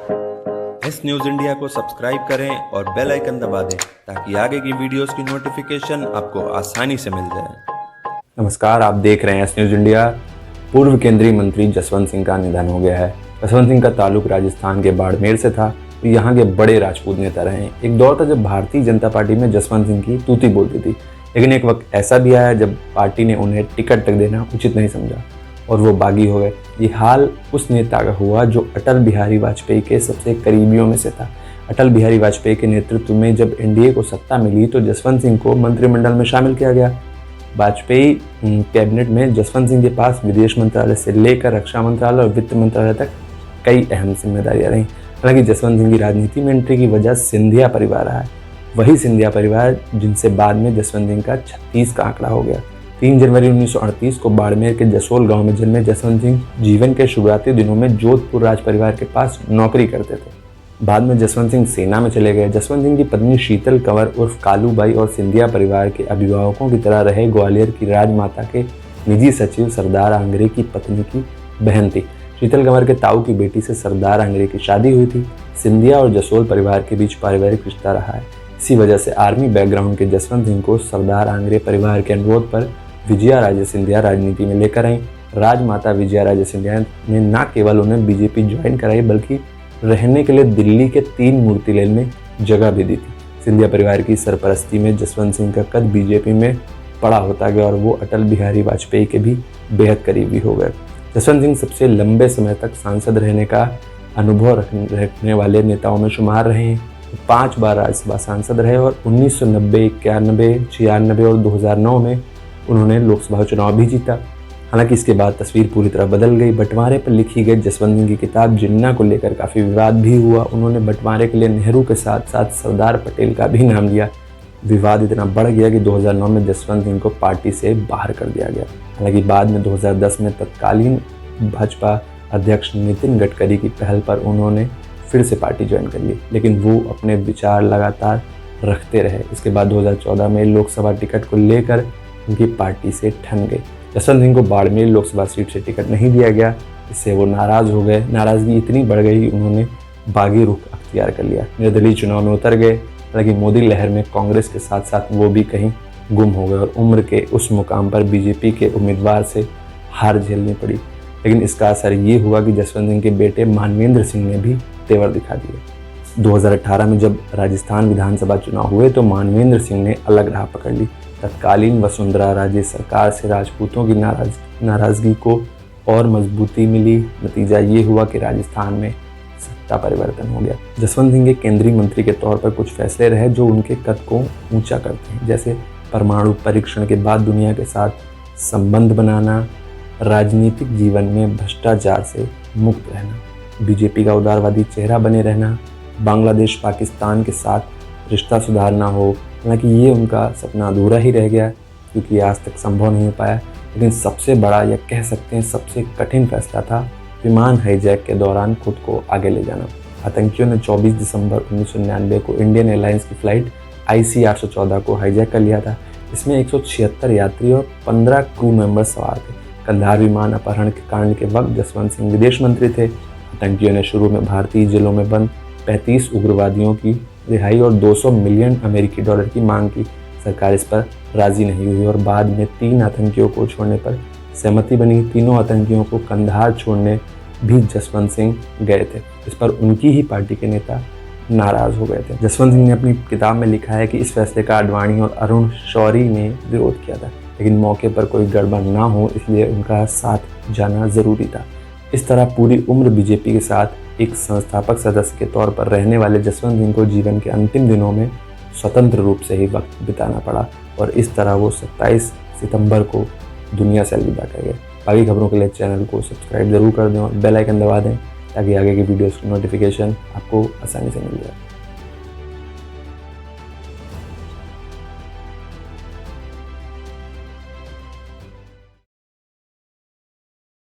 S news India को subscribe करें और बेल आइकन दबा दें ताकि आगे की वीडियोस की नोटिफिकेशन आपको आसानी से मिल जाए। नमस्कार, आप देख रहे हैं एस न्यूज़ इंडिया। पूर्व केंद्रीय मंत्री जसवंत सिंह का निधन हो गया है। जसवंत सिंह का ताल्लुक राजस्थान के बाड़मेर से था। तो यहाँ के बड़े राजपूत नेता रहे। एक दौर था जब भारतीय जनता पार्टी में जसवंत सिंह की तूती बोलती थी, लेकिन एक वक्त ऐसा भी आया जब पार्टी ने उन्हें टिकट तक देना उचित नहीं समझा और वो बागी हो गए। ये हाल उस नेता का हुआ जो अटल बिहारी वाजपेयी के सबसे करीबियों में से था। अटल बिहारी वाजपेयी के नेतृत्व में जब एनडीए को सत्ता मिली तो जसवंत सिंह को मंत्रिमंडल में शामिल किया गया। वाजपेयी कैबिनेट में जसवंत सिंह के पास विदेश मंत्रालय से लेकर रक्षा मंत्रालय और वित्त मंत्रालय तक कई अहम जिम्मेदारियां रहीं। हालांकि जसवंत सिंह की राजनीति में एंट्री की वजह सिंधिया परिवार रहा है। वही सिंधिया परिवार जिनसे बाद में जसवंत सिंह का 36 का आंकड़ा हो गया। 3 जनवरी 1938 को बाड़मेर के जसोल गांव में जन्मे जसवंत सिंह जीवन के शुरुआती दिनों में जोधपुर राज परिवार के पास नौकरी करते थे। बाद में जसवंत सिंह सेना में चले गए। जसवंत सिंह की पत्नी शीतल कंवर उर्फ कालूबाई और सिंधिया परिवार के अभिभावकों की तरह रहे ग्वालियर की राजमाता के निजी सचिव सरदार आंग्रे की पत्नी की बहन थी। शीतल कंवर के ताऊ की बेटी से सरदार आंग्रे की शादी हुई थी। सिंधिया और जसोल परिवार के बीच पारिवारिक रिश्ता रहा है। इसी वजह से आर्मी बैकग्राउंड के जसवंत सिंह को सरदार आंग्रे परिवार के अनुरोध पर विजया राजे सिंधिया राजनीति में लेकर आई। राजमाता विजया राजे सिंधिया ने न केवल उन्हें बीजेपी ज्वाइन कराई बल्कि रहने के लिए दिल्ली के 3 मूर्तिलेल में जगह भी दी थी। सिंधिया परिवार की सरपरस्ती में जसवंत सिंह का कद बीजेपी में बड़ा होता गया और वो अटल बिहारी वाजपेयी के भी बेहद करीबी हो गए। जसवंत सिंह सबसे लंबे समय तक सांसद रहने का अनुभव रखने वाले नेताओं में शुमार रहे हैं। 5 बार राज्यसभा सांसद रहे और 1990, 91, 96 और 2009 में उन्होंने लोकसभा चुनाव भी जीता। हालांकि इसके बाद तस्वीर पूरी तरह बदल गई। बंटवारे पर लिखी गई जसवंत सिंह की किताब जिन्ना को लेकर काफ़ी विवाद भी हुआ। उन्होंने बंटवारे के लिए नेहरू के साथ साथ सरदार पटेल का भी नाम लिया। विवाद इतना बढ़ गया कि 2009 में जसवंत सिंह को पार्टी से बाहर कर दिया गया। हालांकि बाद में 2010 में तत्कालीन भाजपा अध्यक्ष नितिन गडकरी की पहल पर उन्होंने फिर से पार्टी ज्वाइन कर ली, लेकिन वो अपने विचार लगातार रखते रहे। इसके बाद 2014 में लोकसभा टिकट को लेकर उनकी पार्टी से ठन गई। जसवंत सिंह को बाड़मेर लोकसभा सीट से टिकट नहीं दिया गया। इससे वो नाराज़ हो गए। नाराज़गी इतनी बढ़ गई उन्होंने बागी रुख अख्तियार कर लिया, निर्दलीय चुनाव में उतर गए। हालांकि मोदी लहर में कांग्रेस के साथ साथ वो भी कहीं गुम हो गए और उम्र के उस मुकाम पर बीजेपी के उम्मीदवार से हार झेलनी पड़ी। लेकिन इसका असर ये हुआ कि जसवंत सिंह के बेटे मानवेंद्र सिंह ने भी तेवर दिखा दिए। 2018 में जब राजस्थान विधानसभा चुनाव हुए तो मानवेंद्र सिंह ने अलग राह पकड़ ली। तत्कालीन वसुंधरा राजे सरकार से राजपूतों की नाराजगी को और मजबूती मिली। नतीजा ये हुआ कि राजस्थान में सत्ता परिवर्तन हो गया। जसवंत सिंह के केंद्रीय मंत्री के तौर पर कुछ फैसले रहे जो उनके कद को ऊंचा करते हैं, जैसे परमाणु परीक्षण के बाद दुनिया के साथ संबंध बनाना, राजनीतिक जीवन में भ्रष्टाचार से मुक्त रहना, बीजेपी का उदारवादी चेहरा बने रहना, बांग्लादेश पाकिस्तान के साथ रिश्ता सुधारना हो। हालांकि ये उनका सपना अधूरा ही रह गया क्योंकि आज तक संभव नहीं हो पाया। लेकिन सबसे बड़ा या कह सकते हैं सबसे कठिन फैसला था विमान हाईजैक के दौरान खुद को आगे ले जाना। आतंकियों ने 24 दिसंबर 1999 को इंडियन एयरलाइंस की फ्लाइट IC 814 को हाईजैक कर लिया था। इसमें 176 यात्री और 15 क्रू मेंबर सवार थे। कंधार विमान अपहरण के कांड के वक्त जसवंत सिंह विदेश मंत्री थे। आतंकियों ने शुरू में भारतीय जेलों में बंद 35 उग्रवादियों की रिहाई और 200 मिलियन अमेरिकी डॉलर की मांग की। सरकार इस पर राजी नहीं हुई और बाद में 3 आतंकियों को छोड़ने पर सहमति बनी। तीनों आतंकियों को कंधार छोड़ने भी जसवंत सिंह गए थे। इस पर उनकी ही पार्टी के नेता नाराज हो गए थे। जसवंत सिंह ने अपनी किताब में लिखा है कि इस फैसले का आडवाणी और अरुण शौरी ने विरोध किया था, लेकिन मौके पर कोई गड़बड़ ना हो इसलिए उनका साथ जाना जरूरी था। इस तरह पूरी उम्र बीजेपी के साथ एक संस्थापक सदस्य के तौर पर रहने वाले जसवंत सिंह को जीवन के अंतिम दिनों में स्वतंत्र रूप से ही वक्त बिताना पड़ा और इस तरह वो 27 सितंबर को दुनिया से अलविदा कर गए। बाकी खबरों के लिए चैनल को सब्सक्राइब जरूर कर दें और बेल आइकन दबा दें ताकि आगे की वीडियोस की नोटिफिकेशन आपको आसानी से मिल जाए।